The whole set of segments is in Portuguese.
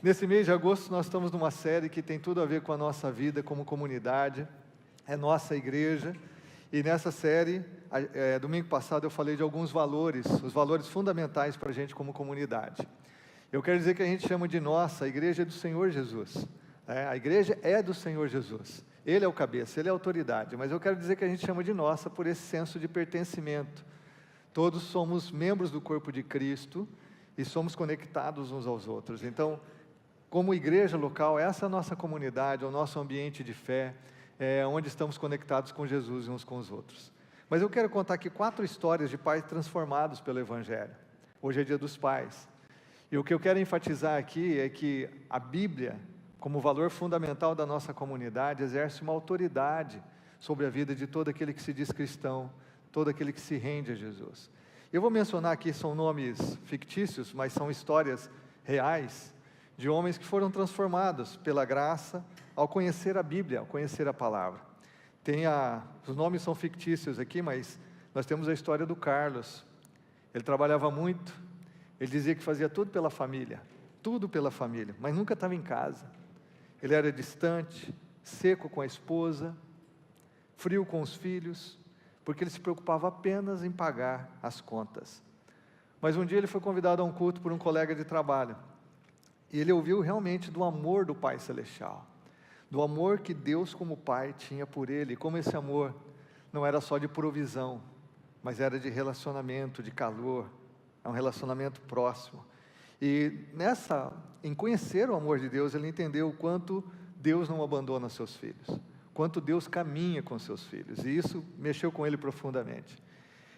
Nesse mês de agosto nós estamos numa série que tem tudo a ver com a nossa vida como comunidade, é nossa igreja, e nessa série, domingo passado eu falei de alguns valores, os valores fundamentais para a gente como comunidade. Eu quero dizer que a gente chama de nossa, a igreja é do Senhor Jesus, a igreja é do Senhor Jesus, Ele é o cabeça, Ele é a autoridade, mas eu quero dizer que a gente chama de nossa por esse senso de pertencimento. Todos somos membros do corpo de Cristo e somos conectados uns aos outros. Então, como igreja local, essa é a nossa comunidade, é o nosso ambiente de fé, onde estamos conectados com Jesus e uns com os outros. Mas eu quero contar aqui 4 histórias de pais transformados pelo Evangelho. Hoje é dia dos pais. E o que eu quero enfatizar aqui é que a Bíblia, como valor fundamental da nossa comunidade, exerce uma autoridade sobre a vida de todo aquele que se diz cristão, todo aquele que se rende a Jesus. Eu vou mencionar aqui, são nomes fictícios, mas são histórias reais, de homens que foram transformados pela graça, ao conhecer a Bíblia, ao conhecer a palavra. Os nomes são fictícios aqui, mas nós temos a história do Carlos. Ele trabalhava muito, ele dizia que fazia tudo pela família, mas nunca estava em casa. Ele era distante, seco com a esposa, frio com os filhos, porque ele se preocupava apenas em pagar as contas. Mas um dia ele foi convidado a um culto por um colega de trabalho, e ele ouviu realmente do amor do Pai Celestial, do amor que Deus como Pai tinha por ele, como esse amor não era só de provisão, mas era de relacionamento, de calor, é um relacionamento próximo. E em conhecer o amor de Deus, ele entendeu o quanto Deus não abandona seus filhos, quanto Deus caminha com seus filhos, e isso mexeu com ele profundamente.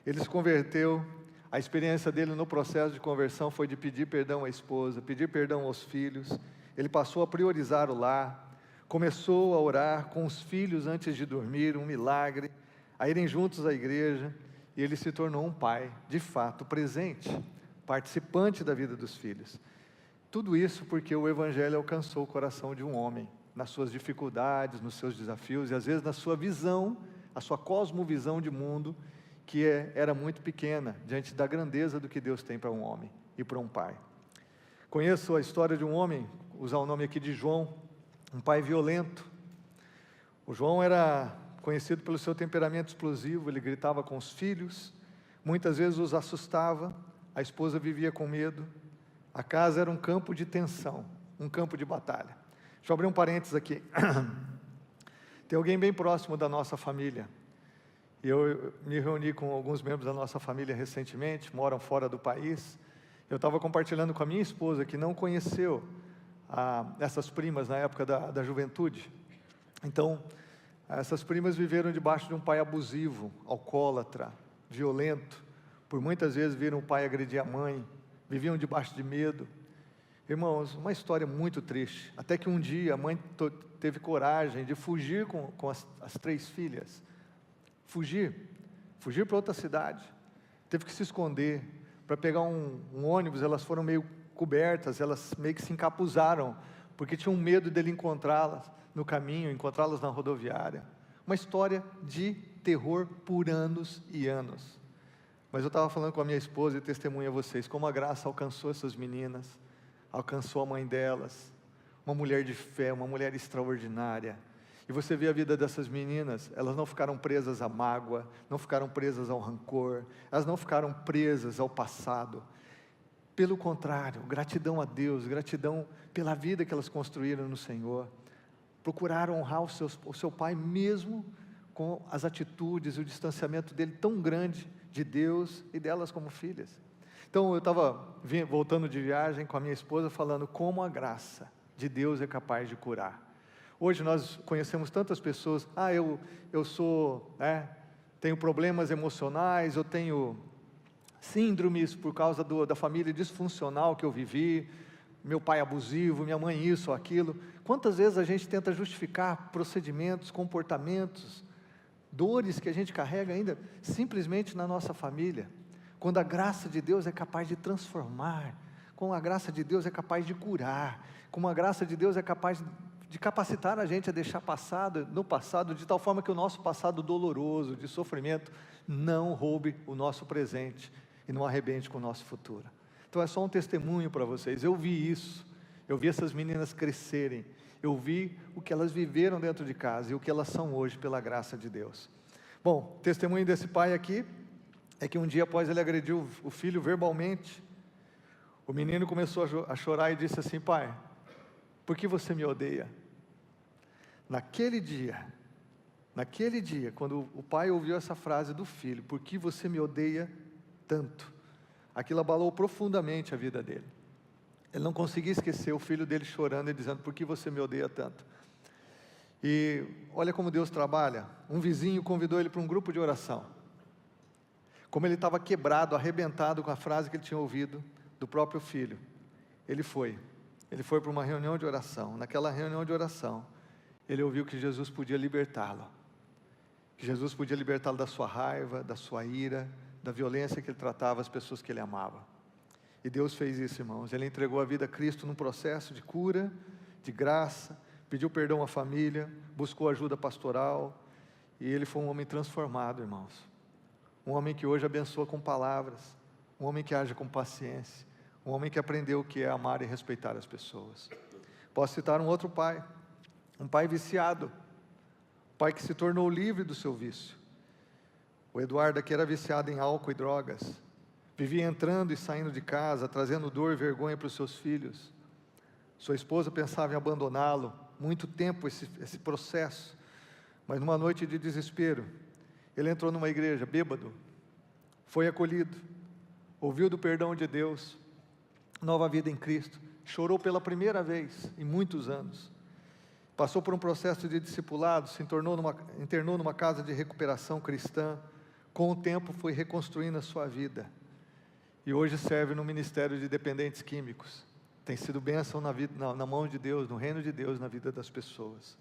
Ele se converteu. A experiência dele no processo de conversão foi de pedir perdão à esposa, pedir perdão aos filhos. Ele passou a priorizar o lar, começou a orar com os filhos antes de dormir, um milagre, a irem juntos à igreja, e ele se tornou um pai, de fato, presente, participante da vida dos filhos. Tudo isso porque o Evangelho alcançou o coração de um homem, nas suas dificuldades, nos seus desafios, e às vezes na sua visão, a sua cosmovisão de mundo, que era muito pequena, diante da grandeza do que Deus tem para um homem e para um pai. Conheço a história de um homem, usar o nome aqui de João, um pai violento. O João era conhecido pelo seu temperamento explosivo, ele gritava com os filhos, muitas vezes os assustava, a esposa vivia com medo, a casa era um campo de tensão, um campo de batalha. Deixa eu abrir um parênteses aqui. Tem alguém bem próximo da nossa família. Eu me reuni com alguns membros da nossa família recentemente, moram fora do país. Eu estava compartilhando com a minha esposa, que não conheceu essas primas na época da juventude. Então, essas primas viveram debaixo de um pai abusivo, alcoólatra, violento. Por muitas vezes viram o pai agredir a mãe, viviam debaixo de medo. Irmãos, uma história muito triste. Até que um dia a mãe teve coragem de fugir com as 3 filhas. Fugir para outra cidade, teve que se esconder, para pegar um ônibus. Elas foram meio cobertas, elas meio que se encapuzaram, porque tinham medo dele encontrá-las no caminho, encontrá-las na rodoviária. Uma história de terror por anos e anos. Mas eu estava falando com a minha esposa e testemunho a vocês, como a graça alcançou essas meninas, alcançou a mãe delas, uma mulher de fé, uma mulher extraordinária. E você vê a vida dessas meninas, elas não ficaram presas à mágoa, não ficaram presas ao rancor, elas não ficaram presas ao passado. Pelo contrário, gratidão a Deus, gratidão pela vida que elas construíram no Senhor. Procuraram honrar o seu pai, mesmo com as atitudes e o distanciamento dele tão grande de Deus e delas como filhas. Então eu estava voltando de viagem com a minha esposa, falando como a graça de Deus é capaz de curar. Hoje nós conhecemos tantas pessoas, tenho problemas emocionais, eu tenho síndromes por causa da família disfuncional que eu vivi, meu pai abusivo, minha mãe isso ou aquilo. Quantas vezes a gente tenta justificar procedimentos, comportamentos, dores que a gente carrega ainda, simplesmente na nossa família, quando a graça de Deus é capaz de transformar, como a graça de Deus é capaz de curar, como a graça de Deus é capaz de capacitar a gente a deixar no passado, de tal forma que o nosso passado doloroso, de sofrimento, não roube o nosso presente e não arrebente com o nosso futuro. Então é só um testemunho para vocês. Eu vi isso, eu vi essas meninas crescerem, eu vi o que elas viveram dentro de casa e o que elas são hoje pela graça de Deus. Bom, o testemunho desse pai aqui é que um dia após ele agredir o filho verbalmente, o menino começou a chorar e disse assim: pai, por que você me odeia? Naquele dia, quando o pai ouviu essa frase do filho, por que você me odeia tanto? Aquilo abalou profundamente a vida dele. Ele não conseguia esquecer o filho dele chorando e dizendo: por que você me odeia tanto? E olha como Deus trabalha. Um vizinho convidou ele para um grupo de oração. Como ele estava quebrado, arrebentado com a frase que ele tinha ouvido do próprio filho, ele foi para uma reunião de oração. Naquela reunião de oração, ele ouviu que Jesus podia libertá-lo, que Jesus podia libertá-lo da sua raiva, da sua ira, da violência que ele tratava as pessoas que ele amava. E Deus fez isso, irmãos. Ele entregou a vida a Cristo num processo de cura, de graça, pediu perdão à família, buscou ajuda pastoral, e ele foi um homem transformado, irmãos. Um homem que hoje abençoa com palavras, um homem que age com paciência, um homem que aprendeu o que é amar e respeitar as pessoas. Posso citar um outro pai, um pai viciado, um pai que se tornou livre do seu vício. O Eduardo aqui era viciado em álcool e drogas, vivia entrando e saindo de casa, trazendo dor e vergonha para os seus filhos. Sua esposa pensava em abandoná-lo, muito tempo esse processo, mas numa noite de desespero, ele entrou numa igreja bêbado, foi acolhido, ouviu do perdão de Deus, nova vida em Cristo, chorou pela primeira vez em muitos anos, passou por um processo de discipulado, se internou numa casa de recuperação cristã, com o tempo foi reconstruindo a sua vida, e hoje serve no Ministério de Dependentes Químicos. Tem sido bênção na mão de Deus, no reino de Deus, na vida das pessoas.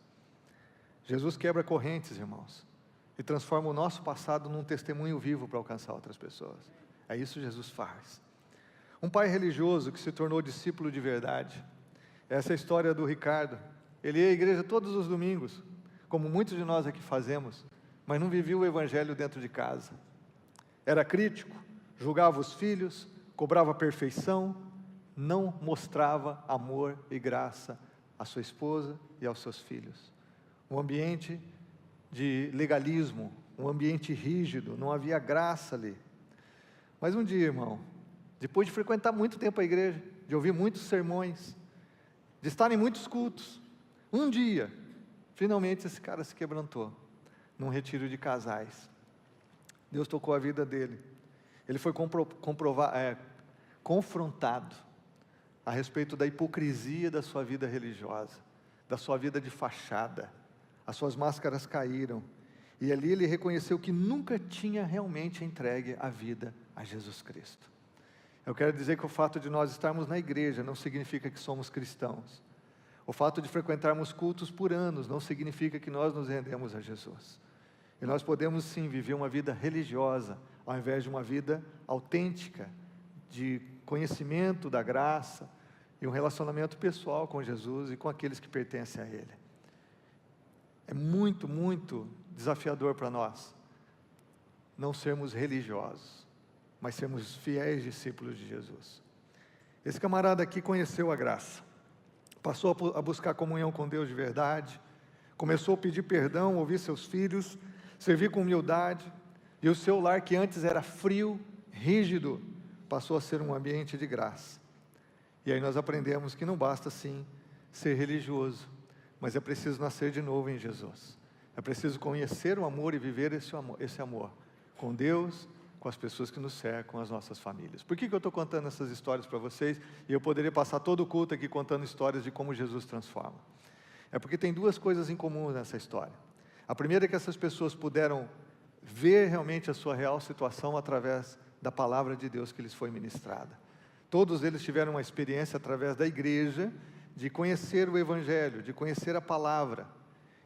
Jesus quebra correntes, irmãos, e transforma o nosso passado num testemunho vivo para alcançar outras pessoas. É isso que Jesus faz. Um pai religioso que se tornou discípulo de verdade. Essa é a história do Ricardo. Ele ia à igreja todos os domingos, como muitos de nós aqui fazemos, mas não vivia o evangelho dentro de casa. Era crítico, julgava os filhos, cobrava perfeição, não mostrava amor e graça à sua esposa e aos seus filhos. Um ambiente de legalismo, um ambiente rígido, não havia graça ali. Mas um dia, irmão, depois de frequentar muito tempo a igreja, de ouvir muitos sermões, de estar em muitos cultos, um dia, finalmente esse cara se quebrantou, num retiro de casais. Deus tocou a vida dele. Ele foi confrontado a respeito da hipocrisia da sua vida religiosa, da sua vida de fachada. As suas máscaras caíram, e ali ele reconheceu que nunca tinha realmente entregue a vida a Jesus Cristo. Eu quero dizer que o fato de nós estarmos na igreja não significa que somos cristãos. O fato de frequentarmos cultos por anos não significa que nós nos rendemos a Jesus. E nós podemos sim viver uma vida religiosa, ao invés de uma vida autêntica, de conhecimento da graça, e um relacionamento pessoal com Jesus e com aqueles que pertencem a Ele. É muito, muito desafiador para nós não sermos religiosos, mas sermos fiéis discípulos de Jesus. Esse camarada aqui conheceu a graça, passou a buscar comunhão com Deus de verdade, começou a pedir perdão, ouvir seus filhos, servir com humildade, e o seu lar, que antes era frio, rígido, passou a ser um ambiente de graça. E aí nós aprendemos que não basta sim ser religioso, mas é preciso nascer de novo em Jesus. É preciso conhecer o amor e viver esse amor com Deus, com as pessoas que nos cercam, com as nossas famílias. Por que eu estou contando essas histórias para vocês? E eu poderia passar todo o culto aqui contando histórias de como Jesus transforma. É porque tem duas coisas em comum nessa história. A primeira é que essas pessoas puderam ver realmente a sua real situação através da palavra de Deus que lhes foi ministrada. Todos eles tiveram uma experiência através da igreja, de conhecer o Evangelho, de conhecer a palavra,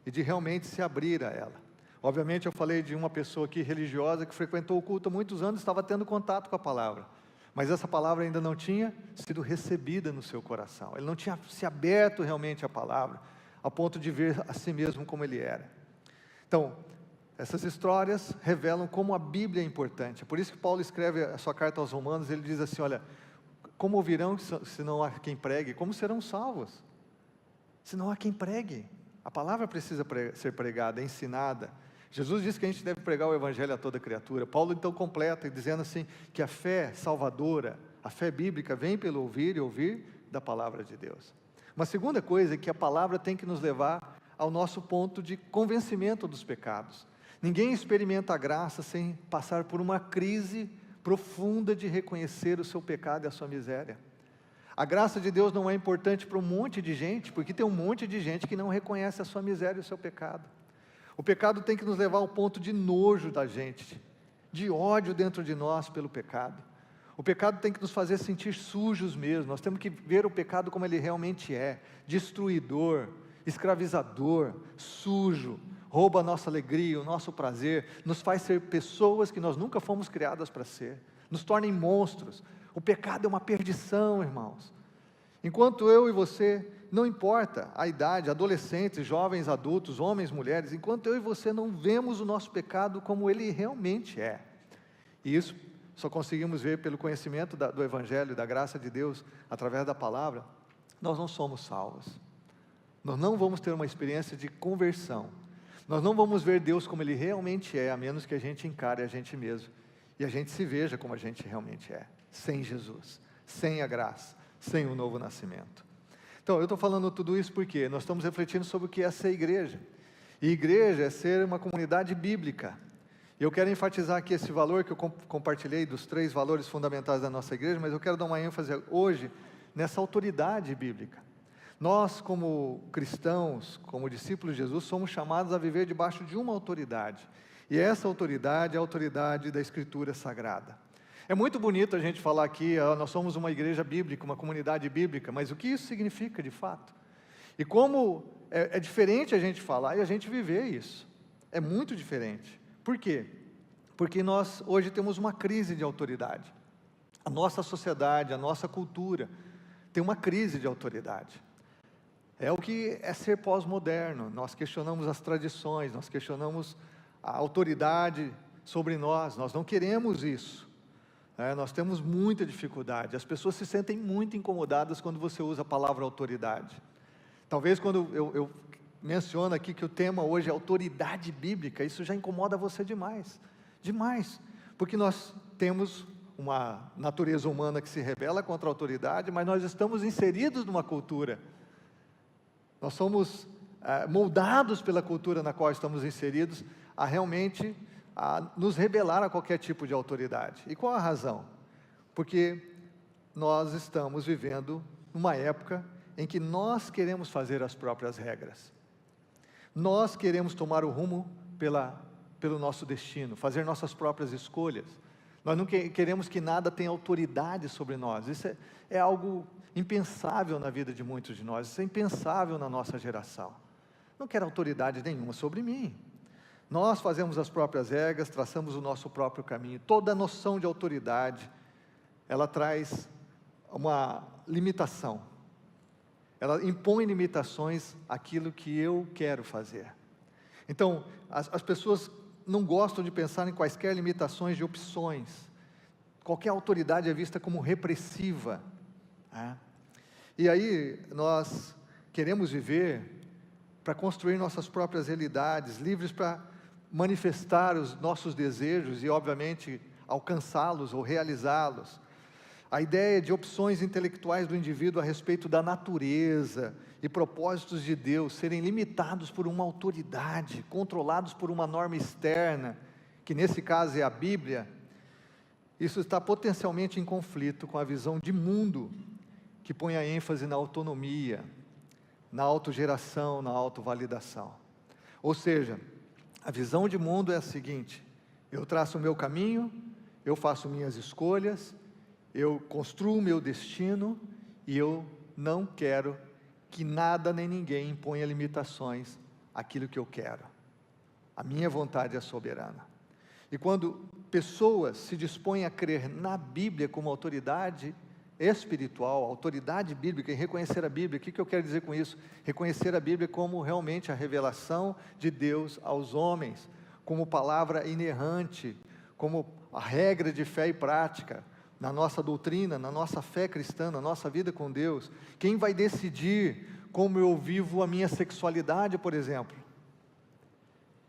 e de realmente se abrir a ela. Obviamente eu falei de uma pessoa aqui religiosa, que frequentou o culto há muitos anos, estava tendo contato com a palavra, mas essa palavra ainda não tinha sido recebida no seu coração, ele não tinha se aberto realmente à palavra, a ponto de ver a si mesmo como ele era. Então, essas histórias revelam como a Bíblia é importante. É por isso que Paulo escreve a sua carta aos Romanos, ele diz assim, olha, Como ouvirão se não há quem pregue? Como serão salvos? Se não há quem pregue. A palavra precisa ser pregada, ensinada. Jesus disse que a gente deve pregar o evangelho a toda criatura. Paulo então completa, dizendo assim, que a fé salvadora, a fé bíblica vem pelo ouvir e ouvir da palavra de Deus. Uma segunda coisa é que a palavra tem que nos levar ao nosso ponto de convencimento dos pecados. Ninguém experimenta a graça sem passar por uma crise profunda de reconhecer o seu pecado e a sua miséria. A graça de Deus não é importante para um monte de gente, porque tem um monte de gente que não reconhece a sua miséria e o seu pecado. O pecado tem que nos levar ao ponto de nojo da gente, de ódio dentro de nós pelo pecado. O pecado tem que nos fazer sentir sujos mesmo. Nós temos que ver o pecado como ele realmente é: destruidor, escravizador, sujo, rouba a nossa alegria, o nosso prazer, nos faz ser pessoas que nós nunca fomos criadas para ser, nos torna em monstros. O pecado é uma perdição, irmãos. Enquanto eu e você, não importa a idade, adolescentes, jovens, adultos, homens, mulheres, enquanto eu e você não vemos o nosso pecado como ele realmente é, e isso só conseguimos ver pelo conhecimento do Evangelho, da graça de Deus, através da palavra, nós não somos salvos. Nós não vamos ter uma experiência de conversão. Nós não vamos ver Deus como ele realmente é, a menos que a gente encare a gente mesmo, e a gente se veja como a gente realmente é, sem Jesus, sem a graça, sem o novo nascimento. Então, eu estou falando tudo isso porque nós estamos refletindo sobre o que é ser igreja. E igreja é ser uma comunidade bíblica. E eu quero enfatizar aqui esse valor que eu compartilhei dos 3 valores fundamentais da nossa igreja, mas eu quero dar uma ênfase hoje nessa autoridade bíblica. Nós, como cristãos, como discípulos de Jesus, somos chamados a viver debaixo de uma autoridade. E essa autoridade é a autoridade da Escritura Sagrada. É muito bonito a gente falar aqui, nós somos uma igreja bíblica, uma comunidade bíblica, mas o que isso significa de fato? E como é diferente a gente falar e a gente viver isso. É muito diferente. Por quê? Porque nós hoje temos uma crise de autoridade. A nossa sociedade, a nossa cultura tem uma crise de autoridade. É o que é ser pós-moderno. Nós questionamos as tradições, nós questionamos a autoridade sobre nós não queremos isso. Nós temos muita dificuldade, as pessoas se sentem muito incomodadas quando você usa a palavra autoridade. Talvez quando eu menciono aqui que o tema hoje é autoridade bíblica, isso já incomoda você demais, porque nós temos uma natureza humana que se rebela contra a autoridade, mas nós estamos inseridos numa cultura, nós somos moldados pela cultura na qual estamos inseridos, a realmente nos rebelar a qualquer tipo de autoridade. E qual a razão? Porque nós estamos vivendo numa época em que nós queremos fazer as próprias regras. Nós queremos tomar o rumo pelo nosso destino, fazer nossas próprias escolhas. Nós não queremos que nada tenha autoridade sobre nós. Isso é algo impensável na vida de muitos de nós, isso é impensável na nossa geração. Não quero autoridade nenhuma sobre mim. Nós fazemos as próprias regras, traçamos o nosso próprio caminho. Toda noção de autoridade, ela traz uma limitação. Ela impõe limitações àquilo que eu quero fazer. Então, as pessoas não gostam de pensar em quaisquer limitações de opções. Qualquer autoridade é vista como repressiva. E aí, nós queremos viver para construir nossas próprias realidades, livres para manifestar os nossos desejos e, obviamente, alcançá-los ou realizá-los. A ideia de opções intelectuais do indivíduo a respeito da natureza e propósitos de Deus serem limitados por uma autoridade, controlados por uma norma externa, que nesse caso é a Bíblia, isso está potencialmente em conflito com a visão de mundo que põe a ênfase na autonomia, na autogeração, na autovalidação. Ou seja, a visão de mundo é a seguinte: eu traço o meu caminho, eu faço minhas escolhas, eu construo o meu destino, e eu não quero que nada nem ninguém imponha limitações àquilo que eu quero. A minha vontade é soberana. E quando pessoas se dispõem a crer na Bíblia como autoridade espiritual, autoridade bíblica, e reconhecer a Bíblia, o que eu quero dizer com isso? Reconhecer a Bíblia como realmente a revelação de Deus aos homens, como palavra inerrante, como a regra de fé e prática, na nossa doutrina, na nossa fé cristã, na nossa vida com Deus? Quem vai decidir como eu vivo a minha sexualidade, por exemplo?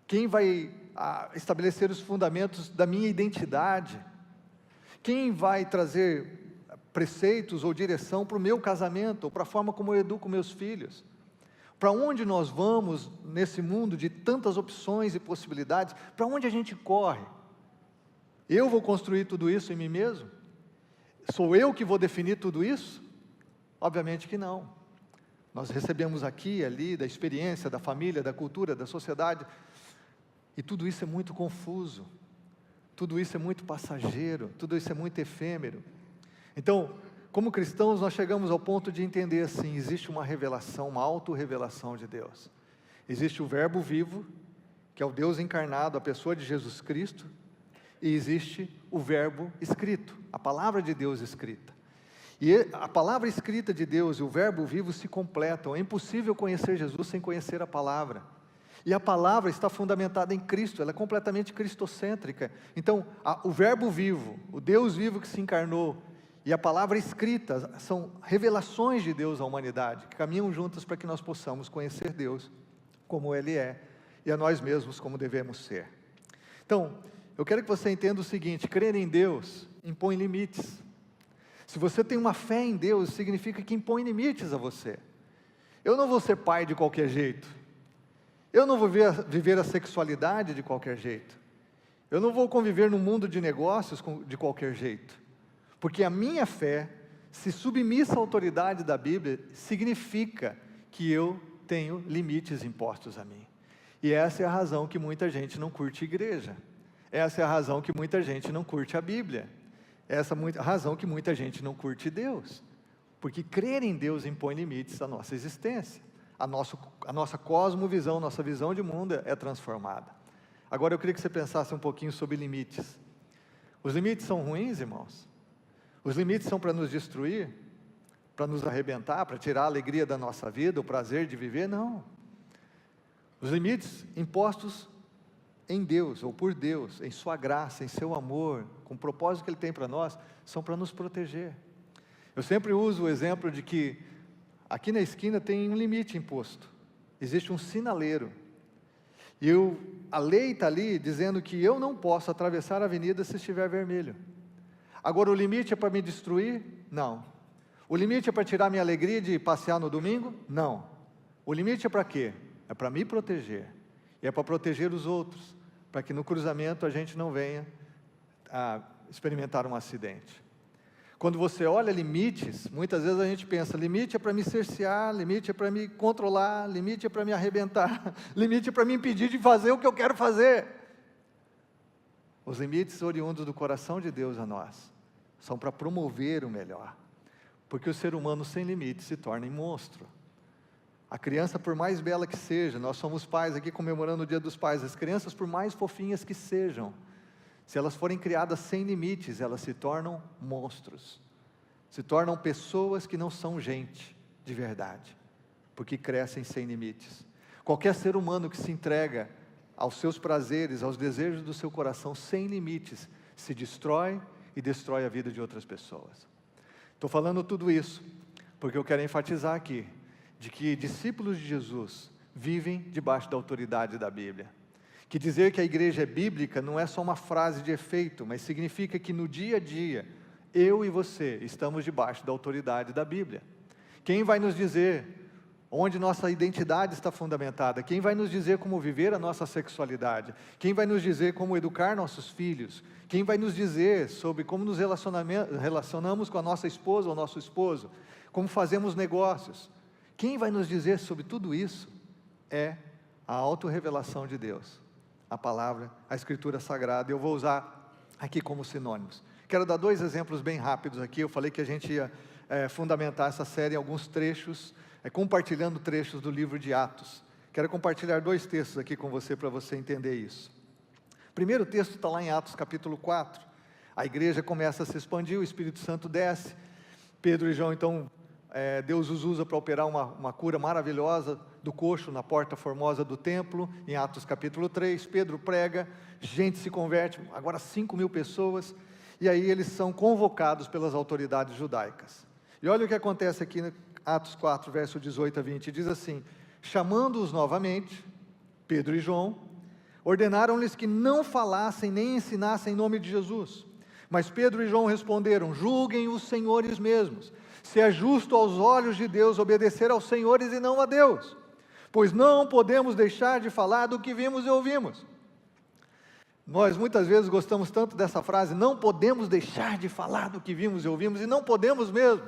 Quem vai estabelecer os fundamentos da minha identidade? Quem vai trazer preceitos ou direção para o meu casamento, ou para a forma como eu educo meus filhos? Para onde nós vamos nesse mundo de tantas opções e possibilidades? Para onde a gente corre? Eu vou construir tudo isso em mim mesmo? Sou eu que vou definir tudo isso? Obviamente que não. Nós recebemos aqui e ali da experiência, da família, da cultura, da sociedade, e tudo isso é muito confuso, tudo isso é muito passageiro, tudo isso é muito efêmero. Então, como cristãos, nós chegamos ao ponto de entender assim: existe uma revelação, uma autorrevelação de Deus. Existe o Verbo vivo, que é o Deus encarnado, a pessoa de Jesus Cristo, e existe o Verbo escrito, a palavra de Deus escrita. E a palavra escrita de Deus e o Verbo vivo se completam. É impossível conhecer Jesus sem conhecer a palavra. E a palavra está fundamentada em Cristo, ela é completamente cristocêntrica. Então, o Verbo vivo, o Deus vivo que se encarnou, e a palavra escrita são revelações de Deus à humanidade, que caminham juntas para que nós possamos conhecer Deus como Ele é, e a nós mesmos como devemos ser. Então, eu quero que você entenda o seguinte: crer em Deus impõe limites. Se você tem uma fé em Deus, significa que impõe limites a você. Eu não vou ser pai de qualquer jeito. Eu não vou viver a sexualidade de qualquer jeito. Eu não vou conviver no mundo de negócios de qualquer jeito. Porque a minha fé, se submissa à autoridade da Bíblia, significa que eu tenho limites impostos a mim. E essa é a razão que muita gente não curte igreja. Essa é a razão que muita gente não curte a Bíblia. Essa é a razão que muita gente não curte Deus. Porque crer em Deus impõe limites à nossa existência. A nossa cosmovisão, nossa visão de mundo é transformada. Agora eu queria que você pensasse um pouquinho sobre limites. Os limites são ruins, irmãos? Os limites são para nos destruir? Para nos arrebentar? Para tirar a alegria da nossa vida, o prazer de viver? Não. Os limites impostos em Deus, ou por Deus, em sua graça, em seu amor, com o propósito que Ele tem para nós, são para nos proteger. Eu sempre uso o exemplo de que aqui na esquina tem um limite imposto, existe um sinaleiro, e a lei está ali dizendo que eu não posso atravessar a avenida se estiver vermelho. Agora o limite é para me destruir? Não. O limite é para tirar minha alegria de passear no domingo? Não. O limite é para quê? É para me proteger, e é para proteger os outros, para que no cruzamento a gente não venha a experimentar um acidente. Quando você olha limites, muitas vezes a gente pensa: limite é para me cercear, limite é para me controlar, limite é para me arrebentar, limite é para me impedir de fazer o que eu quero fazer. Os limites oriundos do coração de Deus a nós são para promover o melhor, porque o ser humano sem limites se torna um monstro. A criança, por mais bela que seja, nós somos pais aqui comemorando o Dia dos Pais, as crianças, por mais fofinhas que sejam, se elas forem criadas sem limites, elas se tornam monstros, se tornam pessoas que não são gente de verdade, porque crescem sem limites. Qualquer ser humano que se entrega aos seus prazeres, aos desejos do seu coração sem limites, se destrói e destrói a vida de outras pessoas. Estou falando tudo isso porque eu quero enfatizar aqui de que discípulos de Jesus vivem debaixo da autoridade da Bíblia. Que dizer que a igreja é bíblica não é só uma frase de efeito, mas significa que no dia a dia, eu e você estamos debaixo da autoridade da Bíblia. Quem vai nos dizer onde nossa identidade está fundamentada? Quem vai nos dizer como viver a nossa sexualidade? Quem vai nos dizer como educar nossos filhos? Quem vai nos dizer sobre como nos relacionamos com a nossa esposa ou nosso esposo? Como fazemos negócios? Quem vai nos dizer sobre tudo isso é a autorrevelação de Deus, a palavra, a Escritura Sagrada. Eu vou usar aqui como sinônimos. Quero dar 2 exemplos bem rápidos aqui. Eu falei que a gente ia fundamentar essa série em alguns trechos, compartilhando trechos do livro de Atos. Quero compartilhar 2 textos aqui com você, para você entender isso. O primeiro texto está lá em Atos capítulo 4. A igreja começa a se expandir, o Espírito Santo desce. Pedro e João, então, Deus os usa para operar uma cura maravilhosa do coxo na porta formosa do templo, em Atos capítulo 3, Pedro prega, gente se converte, agora 5.000 pessoas, e aí eles são convocados pelas autoridades judaicas. E olha o que acontece aqui em Atos 4, verso 18 a 20, diz assim: chamando-os novamente, Pedro e João, ordenaram-lhes que não falassem nem ensinassem em nome de Jesus. Mas Pedro e João responderam: julguem os senhores mesmos, se é justo aos olhos de Deus obedecer aos senhores e não a Deus, pois não podemos deixar de falar do que vimos e ouvimos. Nós muitas vezes gostamos tanto dessa frase, não podemos deixar de falar do que vimos e ouvimos, e não podemos mesmo.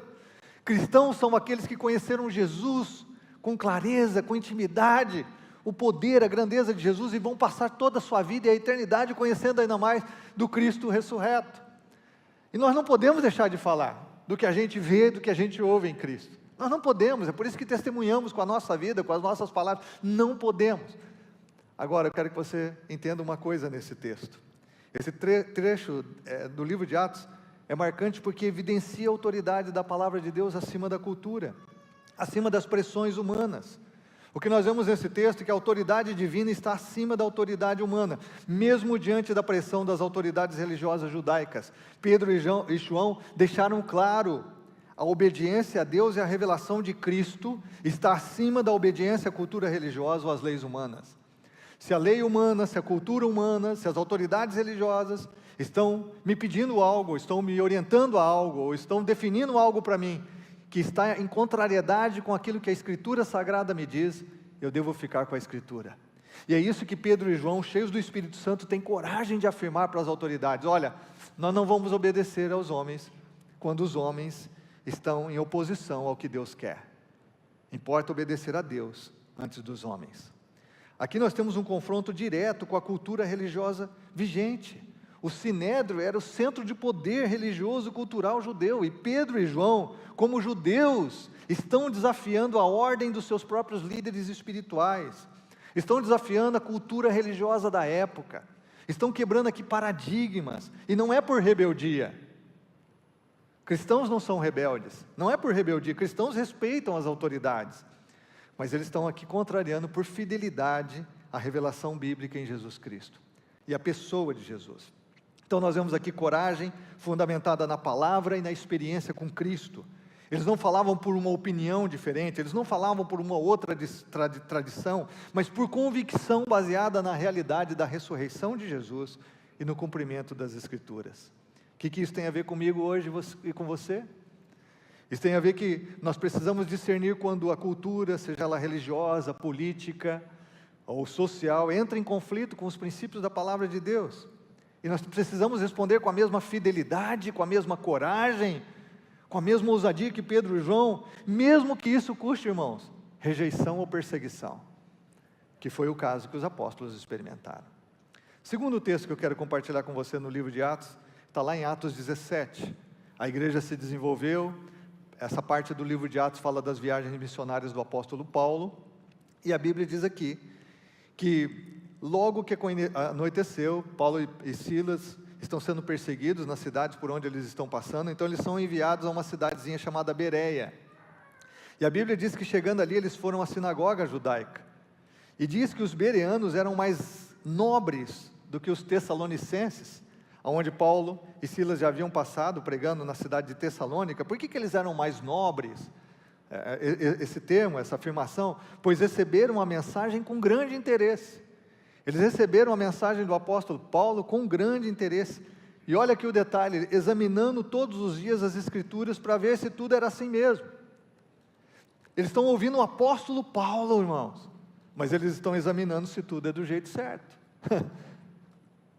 Cristãos são aqueles que conheceram Jesus com clareza, com intimidade, o poder, a grandeza de Jesus, e vão passar toda a sua vida e a eternidade conhecendo ainda mais do Cristo ressurreto. E nós não podemos deixar de falar do que a gente vê, do que a gente ouve em Cristo. Nós não podemos, é por isso que testemunhamos com a nossa vida, com as nossas palavras, não podemos. Agora, eu quero que você entenda uma coisa nesse texto. Esse trecho do livro de Atos é marcante porque evidencia a autoridade da palavra de Deus acima da cultura, acima das pressões humanas. O que nós vemos nesse texto é que a autoridade divina está acima da autoridade humana, mesmo diante da pressão das autoridades religiosas judaicas. Pedro e João deixaram claro: a obediência a Deus e a revelação de Cristo está acima da obediência à cultura religiosa ou às leis humanas. Se a lei humana, se a cultura humana, se as autoridades religiosas estão me pedindo algo, estão me orientando a algo, ou estão definindo algo para mim, que está em contrariedade com aquilo que a Escritura Sagrada me diz, eu devo ficar com a Escritura. E é isso que Pedro e João, cheios do Espírito Santo, têm coragem de afirmar para as autoridades: olha, nós não vamos obedecer aos homens, quando os homens estão em oposição ao que Deus quer. Importa obedecer a Deus antes dos homens. Aqui nós temos um confronto direto com a cultura religiosa vigente. O Sinédrio era o centro de poder religioso e cultural judeu, e Pedro e João, como judeus, estão desafiando a ordem dos seus próprios líderes espirituais, estão desafiando a cultura religiosa da época, estão quebrando aqui paradigmas, e não é por rebeldia. Cristãos não são rebeldes, não é por rebeldia, cristãos respeitam as autoridades, mas eles estão aqui contrariando por fidelidade à revelação bíblica em Jesus Cristo, e a pessoa de Jesus. Então nós vemos aqui coragem fundamentada na palavra e na experiência com Cristo. Eles não falavam por uma opinião diferente, eles não falavam por uma outra tradição, mas por convicção baseada na realidade da ressurreição de Jesus e no cumprimento das Escrituras. O que isso tem a ver comigo hoje e com você? Isso tem a ver que nós precisamos discernir quando a cultura, seja ela religiosa, política ou social, entra em conflito com os princípios da palavra de Deus. E nós precisamos responder com a mesma fidelidade, com a mesma coragem, com a mesma ousadia que Pedro e João, mesmo que isso custe, irmãos, rejeição ou perseguição, que foi o caso que os apóstolos experimentaram. Segundo texto que eu quero compartilhar com você no livro de Atos, está lá em Atos 17. A igreja se desenvolveu, essa parte do livro de Atos fala das viagens missionárias do apóstolo Paulo, e a Bíblia diz aqui, que logo que anoiteceu, Paulo e Silas estão sendo perseguidos nas cidades por onde eles estão passando, então eles são enviados a uma cidadezinha chamada Bereia, e a Bíblia diz que chegando ali eles foram à sinagoga judaica, e diz que os bereanos eram mais nobres do que os tessalonicenses, onde Paulo e Silas já haviam passado pregando na cidade de Tessalônica. Por que eles eram mais nobres? Esse termo, essa afirmação, pois receberam a mensagem com grande interesse. Eles receberam a mensagem do apóstolo Paulo com grande interesse, e olha aqui o detalhe, examinando todos os dias as Escrituras, para ver se tudo era assim mesmo. Eles estão ouvindo o apóstolo Paulo, irmãos, mas eles estão examinando se tudo é do jeito certo.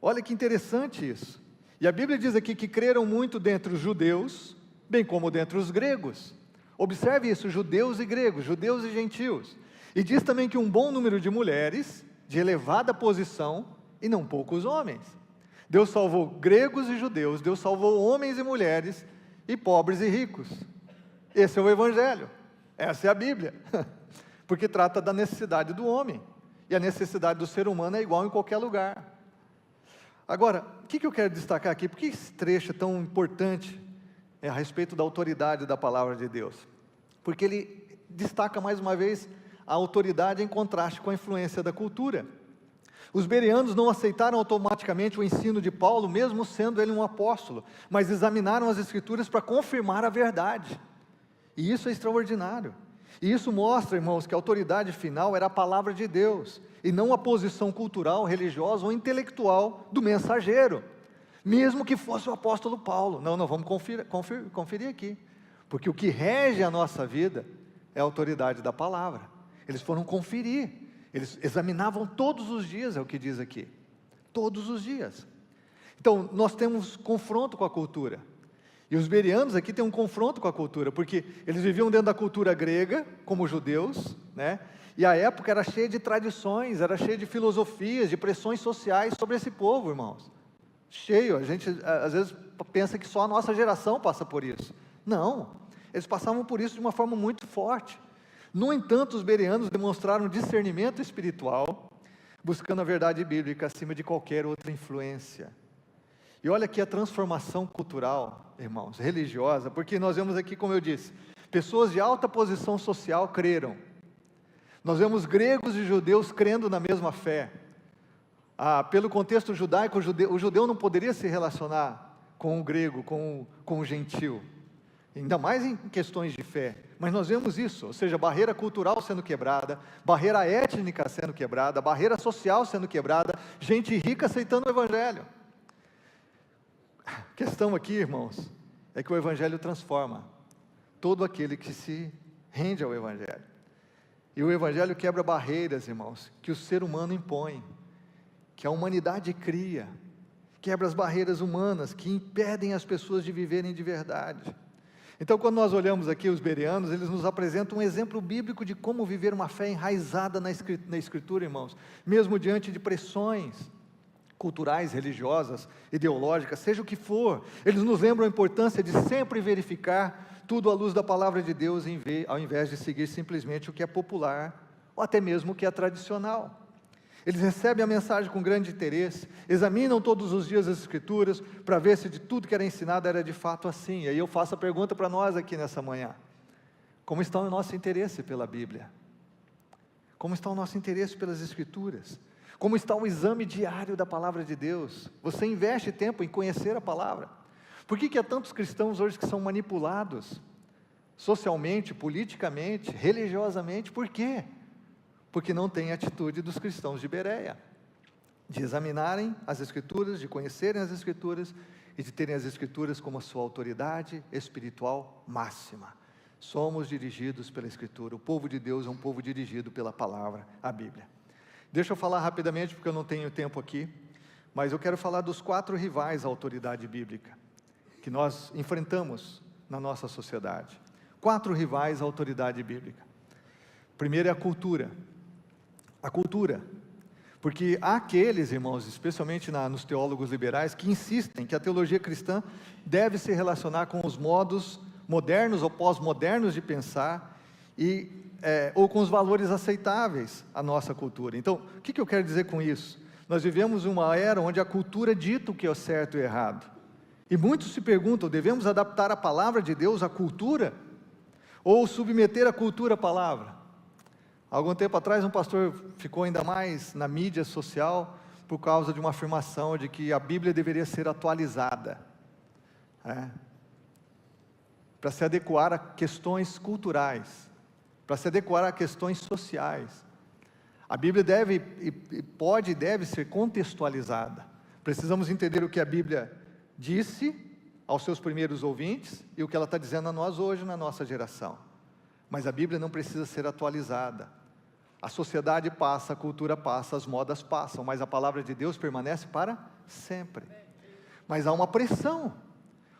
Olha que interessante isso, e a Bíblia diz aqui que creram muito dentre os judeus, bem como dentre os gregos. Observe isso, judeus e gregos, judeus e gentios, e diz também que um bom número de mulheres, de elevada posição, e não poucos homens. Deus salvou gregos e judeus, Deus salvou homens e mulheres, e pobres e ricos. Esse é o Evangelho, essa é a Bíblia, porque trata da necessidade do homem, e a necessidade do ser humano é igual em qualquer lugar. Agora, o que eu quero destacar aqui, por que esse trecho é tão importante a respeito da autoridade da palavra de Deus? Porque ele destaca mais uma vez a autoridade em contraste com a influência da cultura. Os bereanos não aceitaram automaticamente o ensino de Paulo, mesmo sendo ele um apóstolo, mas examinaram as Escrituras para confirmar a verdade. E isso é extraordinário. E isso mostra, irmãos, que a autoridade final era a palavra de Deus, e não a posição cultural, religiosa ou intelectual do mensageiro, mesmo que fosse o apóstolo Paulo. Não, vamos conferir aqui, porque o que rege a nossa vida é a autoridade da palavra. Eles foram conferir, eles examinavam todos os dias, é o que diz aqui, todos os dias. Então, nós temos confronto com a cultura. E os bereanos aqui têm um confronto com a cultura, porque eles viviam dentro da cultura grega, como judeus, né? E a época era cheia de tradições, era cheia de filosofias, de pressões sociais sobre esse povo, irmãos. Cheio, a gente às vezes pensa que só a nossa geração passa por isso. Não, eles passavam por isso de uma forma muito forte. No entanto, os bereanos demonstraram discernimento espiritual, buscando a verdade bíblica acima de qualquer outra influência. E olha aqui a transformação cultural, irmãos, religiosa, porque nós vemos aqui, como eu disse, pessoas de alta posição social creram. Nós vemos gregos e judeus crendo na mesma fé. Pelo contexto judaico, o judeu não poderia se relacionar com o grego, com o gentil, ainda mais em questões de fé. Mas nós vemos isso, ou seja, barreira cultural sendo quebrada, barreira étnica sendo quebrada, barreira social sendo quebrada, gente rica aceitando o Evangelho. A questão aqui, irmãos, é que o Evangelho transforma todo aquele que se rende ao Evangelho. E o Evangelho quebra barreiras, irmãos, que o ser humano impõe, que a humanidade cria, quebra as barreiras humanas que impedem as pessoas de viverem de verdade. Então, quando nós olhamos aqui os bereanos, eles nos apresentam um exemplo bíblico de como viver uma fé enraizada na Escritura, irmãos, mesmo diante de pressões culturais, religiosas, ideológicas, seja o que for. Eles nos lembram a importância de sempre verificar tudo à luz da palavra de Deus, ao invés de seguir simplesmente o que é popular, ou até mesmo o que é tradicional. Eles recebem a mensagem com grande interesse, examinam todos os dias as Escrituras, para ver se de tudo que era ensinado era de fato assim. E aí eu faço a pergunta para nós aqui nessa manhã: como está o nosso interesse pela Bíblia? Como está o nosso interesse pelas Escrituras? Como está o exame diário da palavra de Deus? Você investe tempo em conhecer a palavra? Por que há tantos cristãos hoje que são manipulados? Socialmente, politicamente, religiosamente, por quê? Porque não tem a atitude dos cristãos de Bereia, de examinarem as Escrituras, de conhecerem as Escrituras, e de terem as Escrituras como a sua autoridade espiritual máxima. Somos dirigidos pela Escritura, o povo de Deus é um povo dirigido pela palavra, a Bíblia. Deixa eu falar rapidamente, porque eu não tenho tempo aqui, mas eu quero falar dos 4 rivais à autoridade bíblica, que nós enfrentamos na nossa sociedade. 4 rivais à autoridade bíblica. Primeiro é a cultura. A cultura, porque há aqueles, irmãos, especialmente nos teólogos liberais, que insistem que a teologia cristã deve se relacionar com os modos modernos ou pós-modernos de pensar, ou com os valores aceitáveis à nossa cultura. Então, o que eu quero dizer com isso? Nós vivemos uma era onde a cultura dita o que é certo e errado, e muitos se perguntam: devemos adaptar a palavra de Deus à cultura, ou submeter a cultura à palavra? Algum tempo atrás, um pastor ficou ainda mais na mídia social por causa de uma afirmação de que a Bíblia deveria ser atualizada, para se adequar a questões culturais, para se adequar a questões sociais. A Bíblia deve ser contextualizada. Precisamos entender o que a Bíblia disse aos seus primeiros ouvintes e o que ela está dizendo a nós hoje, na nossa geração. Mas a Bíblia não precisa ser atualizada. A sociedade passa, a cultura passa, as modas passam, mas a palavra de Deus permanece para sempre. Mas há uma pressão.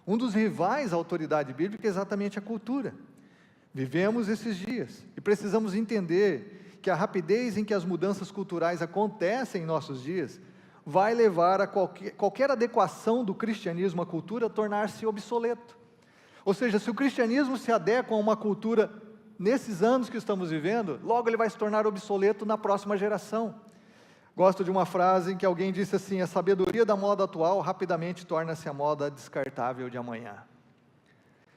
Um dos rivais à autoridade bíblica é exatamente a cultura. Vivemos esses dias e precisamos entender que a rapidez em que as mudanças culturais acontecem em nossos dias vai levar a qualquer adequação do cristianismo à cultura a tornar-se obsoleto. Ou seja, se o cristianismo se adequa a uma cultura nesses anos que estamos vivendo, logo ele vai se tornar obsoleto na próxima geração. Gosto de uma frase em que alguém disse assim: a sabedoria da moda atual rapidamente torna-se a moda descartável de amanhã.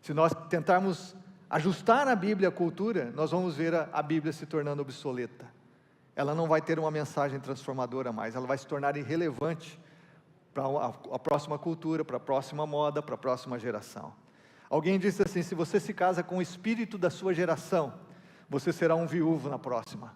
Se nós tentarmos ajustar a Bíblia à cultura, nós vamos ver a Bíblia se tornando obsoleta. ela não vai ter uma mensagem transformadora mais, ela vai se tornar irrelevante para a próxima cultura, para a próxima moda, para a próxima geração. Alguém disse assim: se você se casa com o espírito da sua geração, você será um viúvo na próxima.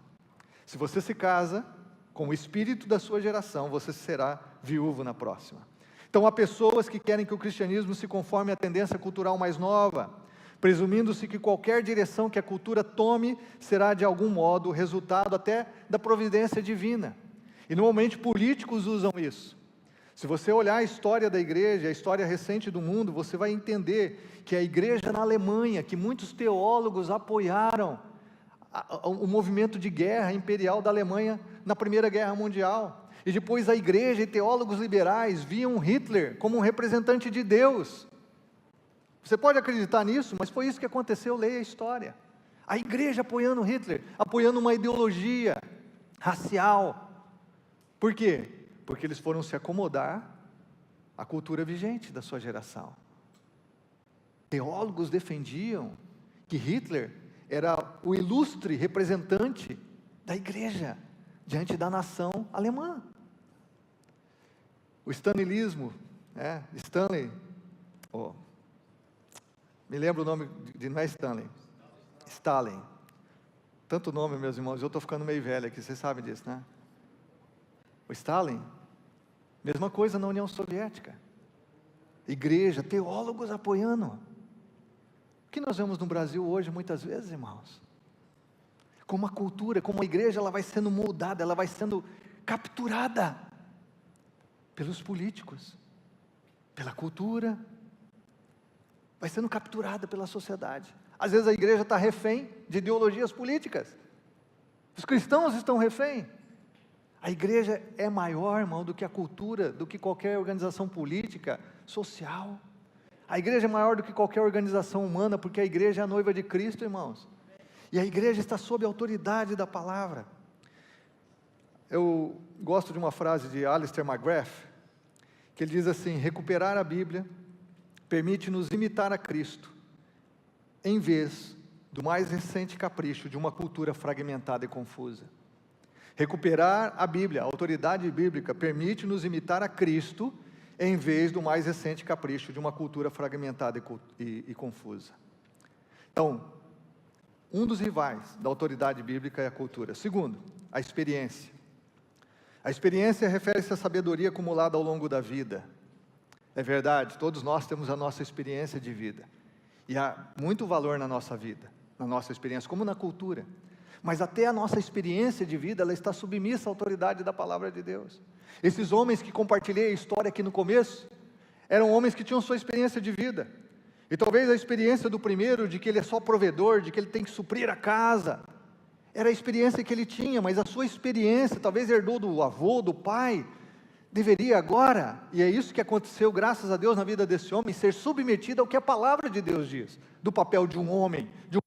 Se você se casa com o espírito da sua geração, você será viúvo na próxima. Então há pessoas que querem que o cristianismo se conforme à tendência cultural mais nova, presumindo-se que qualquer direção que a cultura tome será de algum modo resultado até da providência divina. E normalmente políticos usam isso. Se você olhar a história da igreja, a história recente do mundo, você vai entender que a igreja na Alemanha, que muitos teólogos apoiaram o movimento de guerra imperial da Alemanha na Primeira Guerra Mundial, e depois a igreja e teólogos liberais viam Hitler como um representante de Deus. Você pode acreditar nisso, mas foi isso que aconteceu. Leia a história. A igreja apoiando Hitler, apoiando uma ideologia racial. Por quê? Porque eles foram se acomodar à cultura vigente da sua geração. Teólogos defendiam que Hitler era o ilustre representante da igreja diante da nação alemã. O stalinismo, Stanley, me lembro o nome não é Stanley, Stalin. Tanto nome, meus irmãos, eu estou ficando meio velho aqui, vocês sabem disso, né? O Stalin, mesma coisa na União Soviética. Igreja, teólogos apoiando. O que nós vemos no Brasil hoje, muitas vezes, irmãos? Como a cultura, como a igreja, ela vai sendo moldada, ela vai sendo capturada pelos políticos, pela cultura, vai sendo capturada pela sociedade. Às vezes a igreja está refém de ideologias políticas. Os cristãos estão refém. A igreja é maior, irmão, do que a cultura, do que qualquer organização política, social. A igreja é maior do que qualquer organização humana, porque a igreja é a noiva de Cristo, irmãos. E a igreja está sob a autoridade da palavra. Eu gosto de uma frase de Alistair McGrath, que ele diz assim: recuperar a Bíblia permite-nos imitar a Cristo, em vez do mais recente capricho de uma cultura fragmentada e confusa. Recuperar a Bíblia, a autoridade bíblica, permite-nos imitar a Cristo, em vez do mais recente capricho de uma cultura fragmentada e confusa. Então, um dos rivais da autoridade bíblica é a cultura. Segundo, a experiência. A experiência refere-se à sabedoria acumulada ao longo da vida. É verdade, todos nós temos a nossa experiência de vida. E há muito valor na nossa vida, na nossa experiência, como na cultura. Mas até a nossa experiência de vida, ela está submissa à autoridade da palavra de Deus. Esses homens que compartilhei a história aqui no começo, eram homens que tinham sua experiência de vida. E talvez a experiência do primeiro, de que ele é só provedor, de que ele tem que suprir a casa, era a experiência que ele tinha, mas a sua experiência, talvez herdou do avô, do pai, deveria agora, e é isso que aconteceu, graças a Deus, na vida desse homem, ser submetido ao que a palavra de Deus diz, do papel de um homem, de um...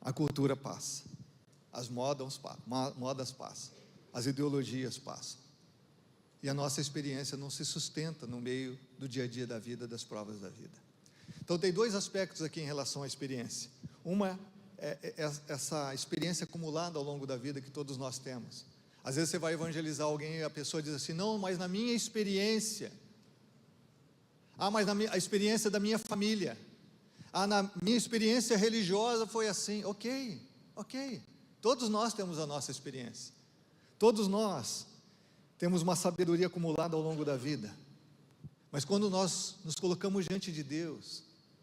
A cultura passa, as modas passam, as ideologias passam, e a nossa experiência não se sustenta no meio do dia a dia da vida, das provas da vida. Então tem dois aspectos aqui em relação à experiência. Uma é essa experiência acumulada ao longo da vida que todos nós temos. Às vezes você vai evangelizar alguém e a pessoa diz assim: não, mas na minha experiência, mas a experiência da minha família, na minha experiência religiosa foi assim. Ok, todos nós temos a nossa experiência, todos nós temos uma sabedoria acumulada ao longo da vida, mas quando nós nos colocamos diante de Deus,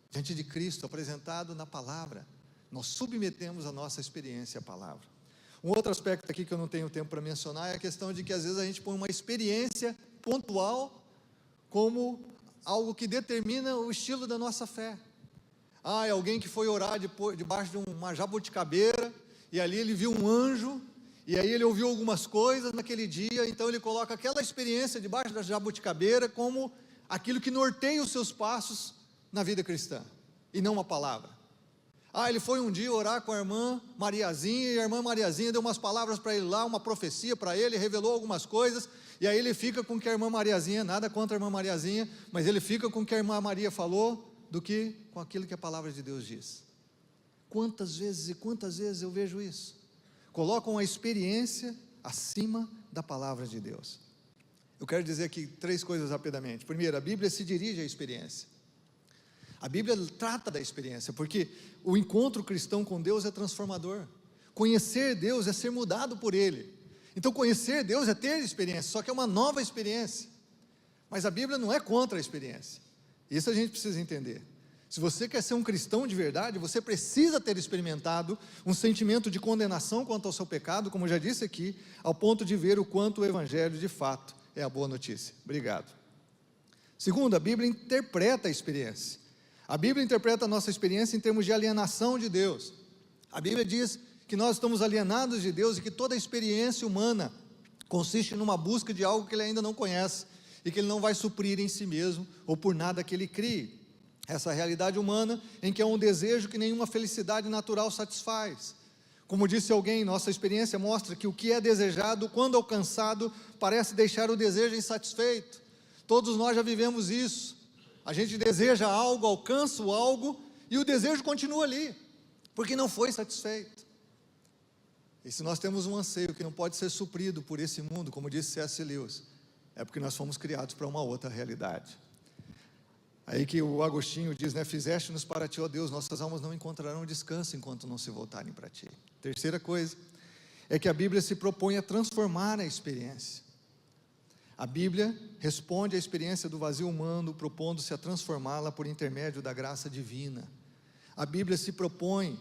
diante de Cristo, apresentado na palavra, nós submetemos a nossa experiência à palavra. Um outro aspecto aqui que eu não tenho tempo para mencionar é a questão de que às vezes a gente põe uma experiência pontual como algo que determina o estilo da nossa fé. É alguém que foi orar debaixo de uma jabuticabeira, e ali ele viu um anjo, e aí ele ouviu algumas coisas naquele dia, então ele coloca aquela experiência debaixo da jabuticabeira como aquilo que norteia os seus passos na vida cristã, e não uma palavra. Ele foi um dia orar com a irmã Mariazinha, e a irmã Mariazinha deu umas palavras para ele lá, uma profecia para ele, revelou algumas coisas, e aí ele fica com o que a irmã Mariazinha, nada contra a irmã Mariazinha, mas ele fica com o que a irmã Maria falou, do que com aquilo que a palavra de Deus diz. Quantas vezes eu vejo isso? Colocam a experiência acima da palavra de Deus. Eu quero dizer aqui 3 coisas rapidamente. Primeiro, a Bíblia se dirige à experiência. A Bíblia trata da experiência, porque o encontro cristão com Deus é transformador. Conhecer Deus é ser mudado por Ele. Então conhecer Deus é ter experiência, só que é uma nova experiência. Mas a Bíblia não é contra a experiência. Isso a gente precisa entender. Se você quer ser um cristão de verdade, você precisa ter experimentado um sentimento de condenação quanto ao seu pecado, como eu já disse aqui, ao ponto de ver o quanto o Evangelho de fato é a boa notícia. Obrigado. Segundo, a Bíblia interpreta a experiência. A Bíblia interpreta a nossa experiência em termos de alienação de Deus. A Bíblia diz que nós estamos alienados de Deus e que toda a experiência humana consiste numa busca de algo que Ele ainda não conhece e que Ele não vai suprir em si mesmo ou por nada que Ele crie. Essa realidade humana em que é um desejo que nenhuma felicidade natural satisfaz. Como disse alguém, nossa experiência mostra que o que é desejado, quando alcançado, parece deixar o desejo insatisfeito. Todos nós já vivemos isso. A gente deseja algo, alcança o algo, e o desejo continua ali, porque não foi satisfeito. E se nós temos um anseio que não pode ser suprido por esse mundo, como disse C.S. Lewis, é porque nós fomos criados para uma outra realidade. Aí que o Agostinho diz, fizeste-nos para ti, ó Deus, nossas almas não encontrarão descanso enquanto não se voltarem para ti. Terceira coisa, é que a Bíblia se propõe a transformar a experiência. A Bíblia responde à experiência do vazio humano, propondo-se a transformá-la por intermédio da graça divina. A Bíblia se propõe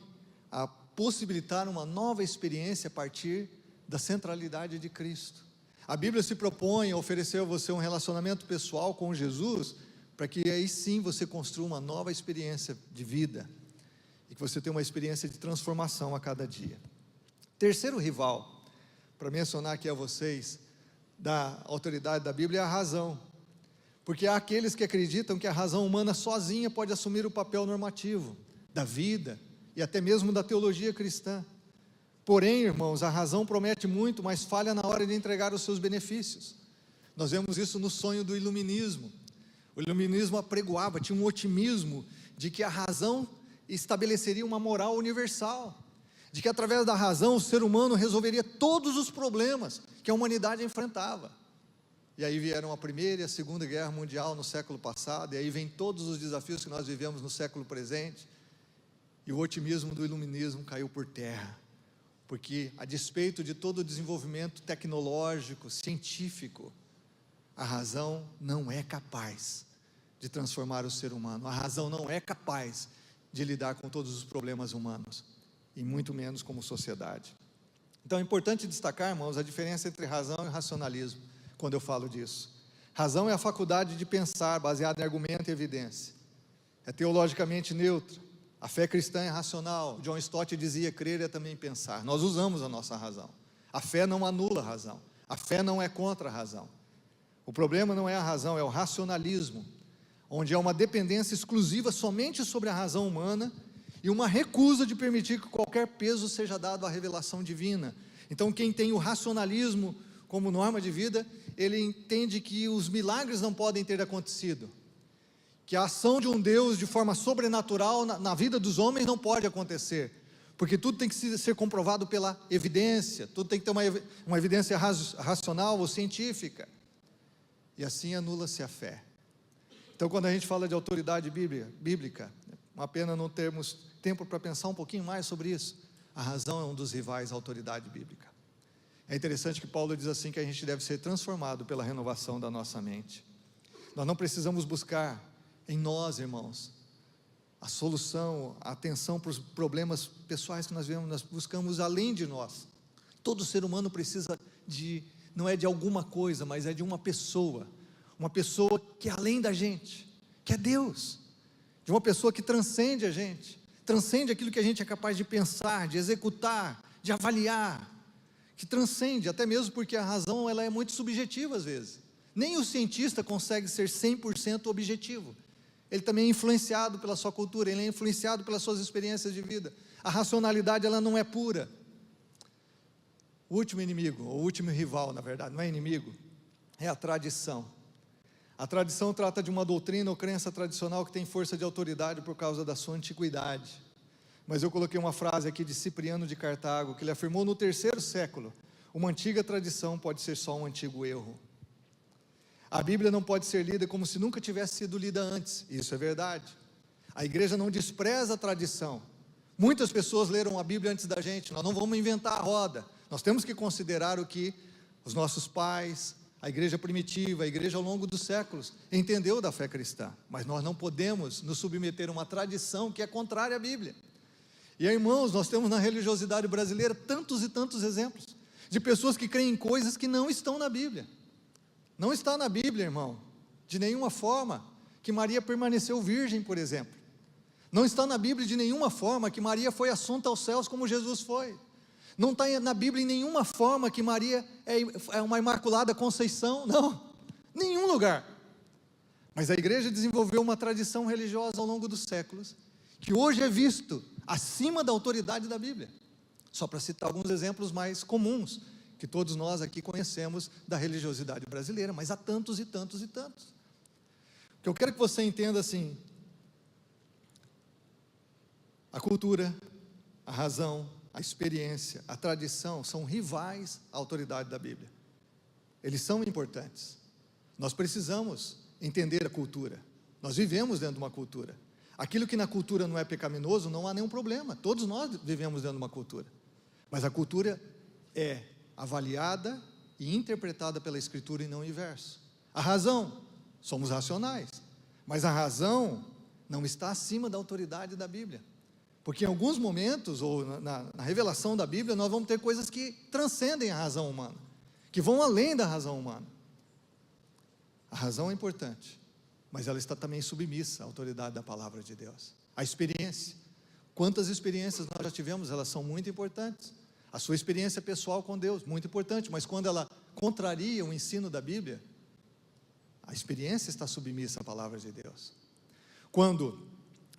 a possibilitar uma nova experiência a partir da centralidade de Cristo. A Bíblia se propõe a oferecer a você um relacionamento pessoal com Jesus, para que aí sim você construa uma nova experiência de vida, e que você tenha uma experiência de transformação a cada dia. Terceiro rival, para mencionar aqui a vocês, da autoridade da Bíblia, é a razão, porque há aqueles que acreditam que a razão humana sozinha pode assumir o papel normativo da vida, e até mesmo da teologia cristã. Porém, irmãos, a razão promete muito, mas falha na hora de entregar os seus benefícios. Nós vemos isso no sonho do iluminismo. O iluminismo apregoava, tinha um otimismo de que a razão estabeleceria uma moral universal, de que através da razão o ser humano resolveria todos os problemas que a humanidade enfrentava. E aí vieram a Primeira e a Segunda Guerra Mundial no século passado, e aí vem todos os desafios que nós vivemos no século presente, e o otimismo do iluminismo caiu por terra, porque a despeito de todo o desenvolvimento tecnológico, científico, a razão não é capaz de transformar o ser humano, a razão não é capaz de lidar com todos os problemas humanos, e muito menos como sociedade. Então é importante destacar, irmãos, a diferença entre razão e racionalismo, quando eu falo disso. Razão é a faculdade de pensar, baseada em argumento e evidência, é teologicamente neutra. A fé cristã é racional. John Stott dizia, crer é também pensar. Nós usamos a nossa razão. A fé não anula a razão, a fé não é contra a razão. O problema não é a razão, é o racionalismo, onde há uma dependência exclusiva somente sobre a razão humana, e uma recusa de permitir que qualquer peso seja dado à revelação divina. Então quem tem o racionalismo como norma de vida, ele entende que os milagres não podem ter acontecido, que a ação de um Deus de forma sobrenatural na vida dos homens não pode acontecer, porque tudo tem que ser comprovado pela evidência, tudo tem que ter uma evidência racional ou científica, e assim anula-se a fé. Então quando a gente fala de autoridade bíblica, uma pena não termos tempo para pensar um pouquinho mais sobre isso. A razão é um dos rivais à autoridade bíblica. É interessante que Paulo diz assim, que a gente deve ser transformado pela renovação da nossa mente. Nós não precisamos buscar em nós, irmãos, a solução, a atenção para os problemas pessoais que nós vemos, nós buscamos além de nós. Todo ser humano precisa não é de alguma coisa, mas é de uma pessoa que é além da gente, que é Deus, de uma pessoa que transcende a gente, transcende aquilo que a gente é capaz de pensar, de executar, de avaliar, que transcende, até mesmo porque a razão ela é muito subjetiva às vezes. Nem o cientista consegue ser 100% objetivo. Ele também é influenciado pela sua cultura, ele é influenciado pelas suas experiências de vida. A racionalidade, ela não é pura. O último inimigo, ou o último rival, na verdade, não é inimigo, é a tradição. A tradição trata de uma doutrina ou crença tradicional que tem força de autoridade por causa da sua antiguidade. Mas eu coloquei uma frase aqui de Cipriano de Cartago, que ele afirmou no 3º século: uma antiga tradição pode ser só um antigo erro. A Bíblia não pode ser lida como se nunca tivesse sido lida antes, isso é verdade. A igreja não despreza a tradição. Muitas pessoas leram a Bíblia antes da gente, nós não vamos inventar a roda. Nós temos que considerar o que os nossos pais, a igreja primitiva, a igreja ao longo dos séculos, entendeu da fé cristã. Mas nós não podemos nos submeter a uma tradição que é contrária à Bíblia. E aí, irmãos, nós temos na religiosidade brasileira tantos e tantos exemplos de pessoas que creem em coisas que não estão na Bíblia. Não está na Bíblia, irmão, de nenhuma forma, que Maria permaneceu virgem, por exemplo. Não está na Bíblia de nenhuma forma que Maria foi assunta aos céus como Jesus foi. Não está na Bíblia em nenhuma forma que Maria é uma imaculada conceição, não, nenhum lugar. Mas a igreja desenvolveu uma tradição religiosa ao longo dos séculos, que hoje é visto acima da autoridade da Bíblia. Só para citar alguns exemplos mais comuns, que todos nós aqui conhecemos da religiosidade brasileira, mas há tantos e tantos e tantos. O que eu quero que você entenda assim: a cultura, a razão, a experiência, a tradição são rivais à autoridade da Bíblia. Eles são importantes. Nós precisamos entender a cultura. Nós vivemos dentro de uma cultura. Aquilo que na cultura não é pecaminoso, não há nenhum problema. Todos nós vivemos dentro de uma cultura. Mas a cultura é avaliada e interpretada pela Escritura e não o inverso. A razão, somos racionais. Mas a razão não está acima da autoridade da Bíblia. Porque em alguns momentos, ou na revelação da Bíblia, nós vamos ter coisas que transcendem a razão humana, que vão além da razão humana. A razão é importante, mas ela está também submissa à autoridade da palavra de Deus. A experiência, quantas experiências nós já tivemos, elas são muito importantes. A sua experiência pessoal com Deus, muito importante, mas quando ela contraria o ensino da Bíblia, a experiência está submissa à palavra de Deus. Quando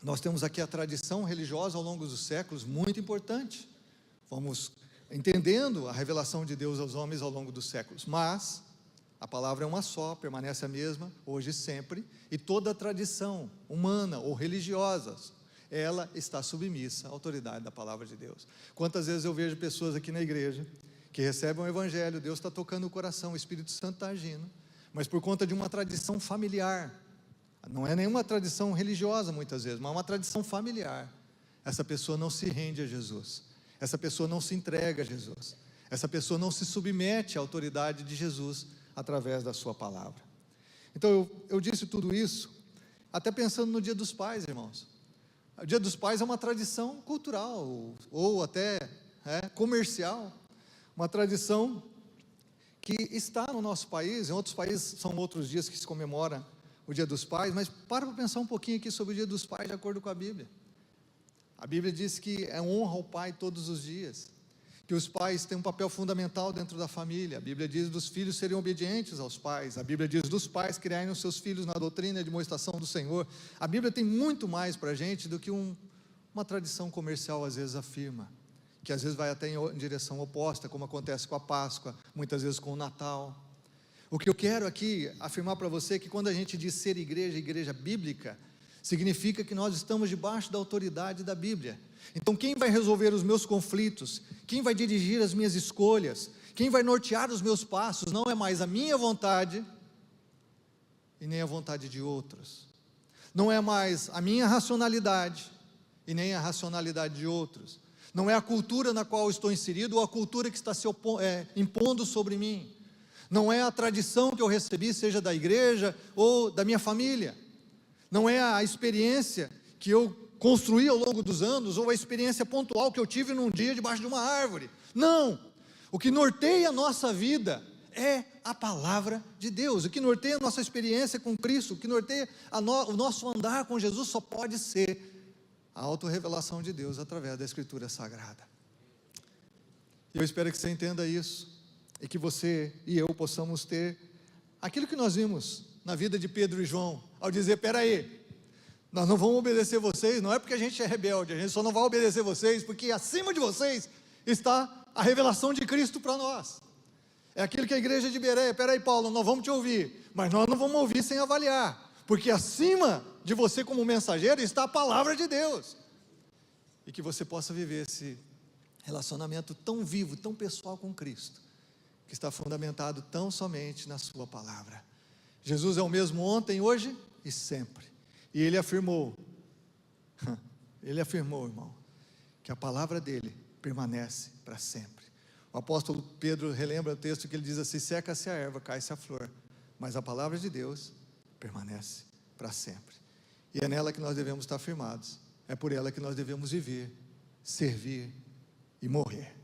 nós temos aqui a tradição religiosa ao longo dos séculos, muito importante. Vamos entendendo a revelação de Deus aos homens ao longo dos séculos. Mas a palavra é uma só, permanece a mesma, hoje e sempre. E toda a tradição humana ou religiosa, ela está submissa à autoridade da palavra de Deus. Quantas vezes eu vejo pessoas aqui na igreja que recebem o Evangelho, Deus está tocando o coração, o Espírito Santo está agindo, mas por conta de uma tradição familiar, não é nenhuma tradição religiosa muitas vezes, mas uma tradição familiar, essa pessoa não se rende a Jesus, essa pessoa não se entrega a Jesus, essa pessoa não se submete à autoridade de Jesus através da sua palavra. Então eu disse tudo isso até pensando no Dia dos Pais, irmãos. O Dia dos Pais é uma tradição cultural ou até comercial, uma tradição que está no nosso país. Em outros países são outros dias que se comemora o Dia dos Pais, mas para pensar um pouquinho aqui sobre o Dia dos Pais de acordo com a Bíblia. A Bíblia diz que é honra ao pai todos os dias, que os pais têm um papel fundamental dentro da família. A Bíblia diz dos filhos serem obedientes aos pais. A Bíblia diz dos pais criarem os seus filhos na doutrina e demonstração do Senhor. A Bíblia tem muito mais para a gente do que uma tradição comercial às vezes afirma, que às vezes vai até em direção oposta, como acontece com a Páscoa, muitas vezes com o Natal. O que eu quero aqui afirmar para você é que quando a gente diz ser igreja, igreja bíblica, significa que nós estamos debaixo da autoridade da Bíblia. Então quem vai resolver os meus conflitos, quem vai dirigir as minhas escolhas, quem vai nortear os meus passos, não é mais a minha vontade e nem a vontade de outros, não é mais a minha racionalidade e nem a racionalidade de outros, não é a cultura na qual eu estou inserido ou a cultura que está se impondo sobre mim, não é a tradição que eu recebi, seja da igreja ou da minha família, não é a experiência que eu construí ao longo dos anos, ou a experiência pontual que eu tive num dia debaixo de uma árvore. Não, o que norteia a nossa vida é a palavra de Deus. O que norteia a nossa experiência com Cristo, o que norteia o nosso andar com Jesus, só pode ser a autorrevelação de Deus através da Escritura Sagrada. Eu espero que você entenda isso, e que você e eu possamos ter aquilo que nós vimos na vida de Pedro e João, ao dizer: espera aí, nós não vamos obedecer vocês, não é porque a gente é rebelde, a gente só não vai obedecer vocês, porque acima de vocês está a revelação de Cristo para nós. É aquilo que a igreja de Bereia: espera aí, Paulo, nós vamos te ouvir, mas nós não vamos ouvir sem avaliar, porque acima de você como mensageiro está a palavra de Deus, e que você possa viver esse relacionamento tão vivo, tão pessoal com Cristo, que está fundamentado tão somente na sua palavra. Jesus é o mesmo ontem, hoje e sempre, e Ele afirmou, irmão, que a palavra dEle permanece para sempre. O apóstolo Pedro relembra o texto que ele diz assim: seca-se a erva, cai-se a flor, mas a palavra de Deus permanece para sempre, e é nela que nós devemos estar firmados, é por ela que nós devemos viver, servir e morrer.